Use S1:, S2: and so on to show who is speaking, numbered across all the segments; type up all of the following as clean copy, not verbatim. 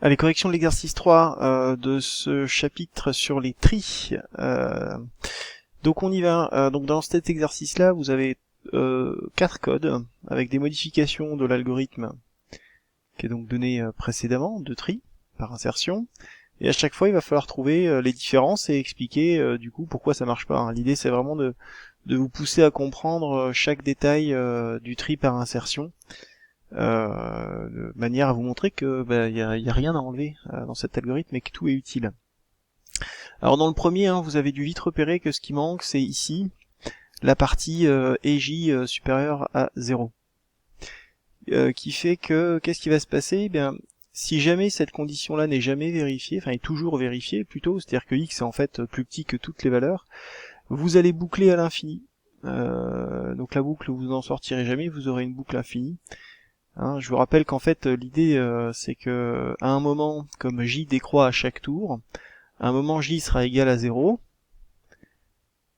S1: Allez, correction de l'exercice 3 de ce chapitre sur les tris. Donc on y va. Donc dans cet exercice-là, vous avez 4 codes avec des modifications de l'algorithme qui est donc donné précédemment, de tri, par insertion. Et à chaque fois, il va falloir trouver les différences et expliquer du coup pourquoi ça marche pas, hein. L'idée, c'est vraiment de vous pousser à comprendre chaque détail du tri par insertion, de manière à vous montrer que y a rien à enlever dans cet algorithme et que tout est utile. Alors dans le premier, hein, vous avez dû vite repérer que ce qui manque, c'est ici la partie EJ supérieure à 0. Qui fait que, qu'est-ce qui va se passer? Eh bien, si jamais cette condition-là n'est jamais vérifiée, enfin est toujours vérifiée plutôt, c'est-à-dire que x est en fait plus petit que toutes les valeurs, vous allez boucler à l'infini. Donc la boucle, vous n'en sortirez jamais, vous aurez une boucle infinie. Hein, je vous rappelle qu'en fait l'idée c'est que à un moment, comme j décroît à chaque tour, à un moment j sera égal à 0.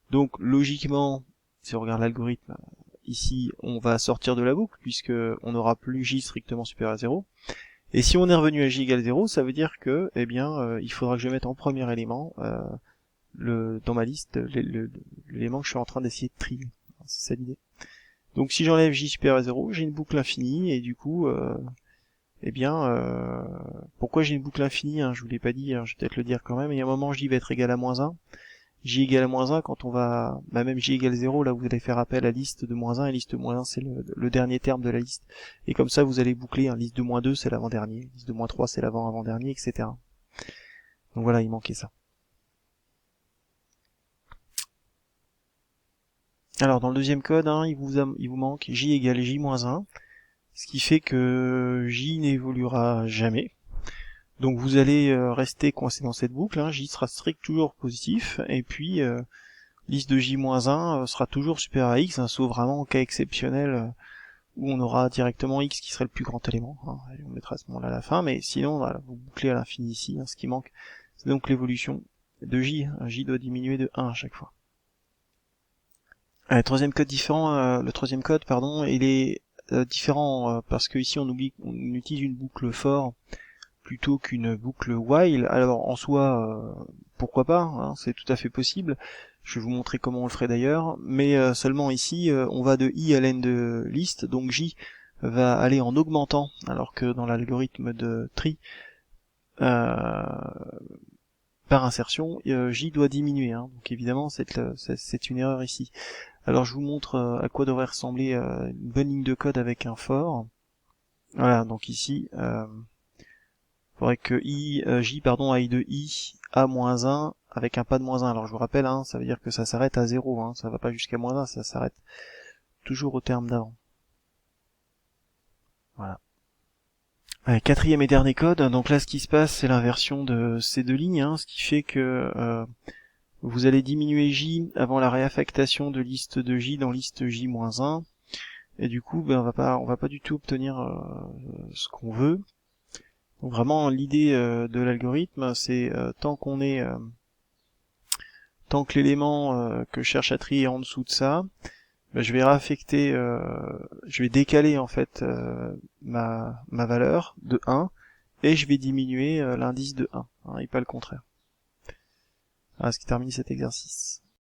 S1: Donc logiquement, si on regarde l'algorithme, ici on va sortir de la boucle puisque on n'aura plus j strictement supérieur à 0. Et si on est revenu à j égale 0, ça veut dire que il faudra que je mette en premier élément dans ma liste l'élément que je suis en train d'essayer de trier. C'est ça l'idée. Donc si j'enlève j supérieur à 0, j'ai une boucle infinie et du coup pourquoi j'ai une boucle infinie, hein, je vous l'ai pas dit, hein, je vais peut-être le dire quand même, il y a un moment j va être égal à moins 1. J égale à moins 1, quand on va, même j égale 0, là vous allez faire appel à liste de moins 1, et liste de moins 1 c'est le dernier terme de la liste. Et comme ça vous allez boucler, hein, liste de moins 2 c'est l'avant-dernier, liste de moins 3 c'est l'avant-avant-dernier, etc. Donc voilà, il manquait ça. Alors dans le deuxième code, hein, il vous manque j égale j moins 1, ce qui fait que j n'évoluera jamais. Donc vous allez rester coincé dans cette boucle, hein, j sera strict toujours positif, et puis liste de j-1 sera toujours supérieure à x, hein, sauf vraiment en cas exceptionnel où on aura directement x qui serait le plus grand élément, hein, et on mettra à ce moment-là à la fin, mais sinon voilà, vous bouclez à l'infini ici, hein, ce qui manque c'est donc l'évolution de j, j doit diminuer de 1 à chaque fois. Le troisième code il est différent parce que ici on utilise une boucle for plutôt qu'une boucle while. Alors en soi, pourquoi pas, hein, c'est tout à fait possible. Je vais vous montrer comment on le ferait d'ailleurs, mais seulement ici, on va de i à l'n de liste, donc j va aller en augmentant, alors que dans l'algorithme de tri, par insertion, j doit diminuer, hein. Donc évidemment c'est une erreur ici. Alors je vous montre à quoi devrait ressembler une bonne ligne de code avec un for. Voilà, donc ici, faudrait que j aille de i à moins 1 avec un pas de moins 1. Alors je vous rappelle, hein, ça veut dire que ça s'arrête à 0, hein, ça va pas jusqu'à moins 1, ça s'arrête toujours au terme d'avant. Voilà. Allez, quatrième et dernier code, donc là ce qui se passe c'est l'inversion de ces deux lignes, hein, ce qui fait que vous allez diminuer j avant la réaffectation de liste de j dans liste j-1, et du coup on va pas du tout obtenir ce qu'on veut. Donc vraiment l'idée de l'algorithme c'est tant que l'élément que je cherche à trier est en dessous de ça, je vais réaffecter, je vais décaler en fait ma valeur de 1 et je vais diminuer l'indice de 1, hein, et pas le contraire. Voilà ce qui termine cet exercice.